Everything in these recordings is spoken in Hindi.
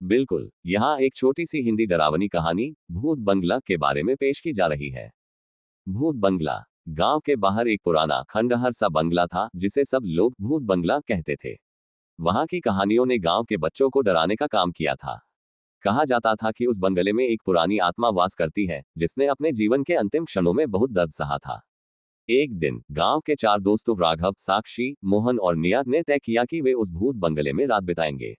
बिल्कुल, यहाँ एक छोटी सी हिंदी डरावनी कहानी भूत बंगला के बारे में पेश की जा रही है। भूत बंगला। गांव के बाहर एक पुराना खंडहर सा बंगला था जिसे सब लोग भूत बंगला कहते थे। वहां की कहानियों ने गांव के बच्चों को डराने का काम किया था। कहा जाता था कि उस बंगले में एक पुरानी आत्मा वास करती है जिसने अपने जीवन के अंतिम क्षणों में बहुत दर्द सहा था। एक दिन गांव के चार दोस्तों राघव, साक्षी, मोहन और निया ने तय किया कि वे उस भूत बंगले में रात बिताएंगे।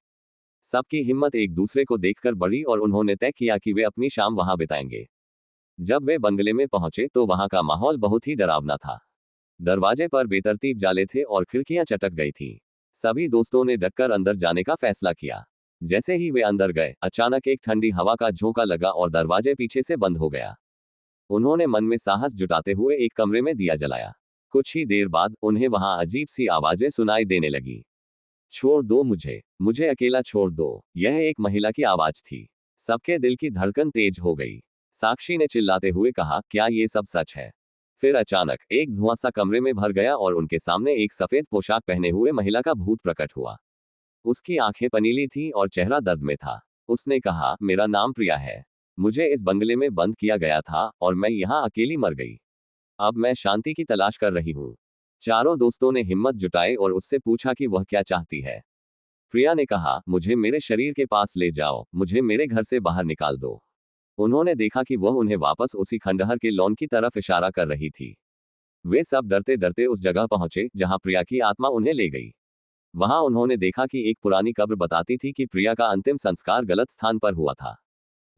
सबकी हिम्मत एक दूसरे को देखकर बढ़ी और उन्होंने तय किया कि वे अपनी शाम वहां बिताएंगे। जब वे बंगले में पहुंचे तो वहां का माहौल बहुत ही डरावना था। दरवाजे पर बेतरतीब जाले थे और खिड़कियां चटक गई थीं। सभी दोस्तों ने डटकर अंदर जाने का फैसला किया। जैसे ही वे अंदर गए, अचानक एक ठंडी हवा का झोंका लगा और दरवाजे पीछे से बंद हो गया। उन्होंने मन में साहस जुटाते हुए एक कमरे में दिया जलाया। कुछ ही देर बाद उन्हें वहां अजीब सी आवाजें सुनाई देने लगी। छोड़ दो मुझे, मुझे अकेला छोड़ दो। यह एक महिला की आवाज थी। सबके दिल की धड़कन तेज हो गई। साक्षी ने चिल्लाते हुए कहा, क्या ये सब सच है? फिर अचानक एक धुआं सा कमरे में भर गया और उनके सामने एक सफेद पोशाक पहने हुए महिला का भूत प्रकट हुआ। उसकी आंखें पनीली थीं और चेहरा दर्द में था। उसने कहा, मेरा नाम प्रिया है। मुझे इस बंगले में बंद किया गया था और मैं यहाँ अकेली मर गई। अब मैं शांति की तलाश कर रही हूँ। चारों दोस्तों ने हिम्मत जुटाई और उससे पूछा कि वह क्या चाहती है। प्रिया ने कहा, मुझे मेरे शरीर के पास ले जाओ, मुझे मेरे घर से बाहर निकाल दो। उन्होंने देखा कि वह उन्हें वापस उसी खंडहर के लॉन की तरफ इशारा कर रही थी। वे सब डरते डरते उस जगह पहुंचे जहां प्रिया की आत्मा उन्हें ले गई। वहां उन्होंने देखा कि एक पुरानी कब्र बताती थी कि प्रिया का अंतिम संस्कार गलत स्थान पर हुआ था।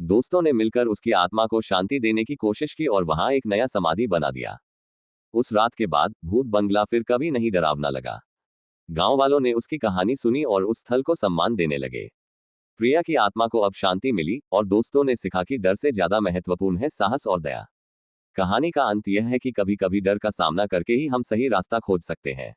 दोस्तों ने मिलकर उसकी आत्मा को शांति देने की कोशिश की और वहां एक नया समाधि बना दिया। उस रात के बाद भूत बंगला फिर कभी नहीं डरावना लगा। गांव वालों ने उसकी कहानी सुनी और उस स्थल को सम्मान देने लगे। प्रिया की आत्मा को अब शांति मिली और दोस्तों ने सीखा कि डर से ज्यादा महत्वपूर्ण है साहस और दया। कहानी का अंत यह है कि कभी कभी डर का सामना करके ही हम सही रास्ता खोज सकते हैं।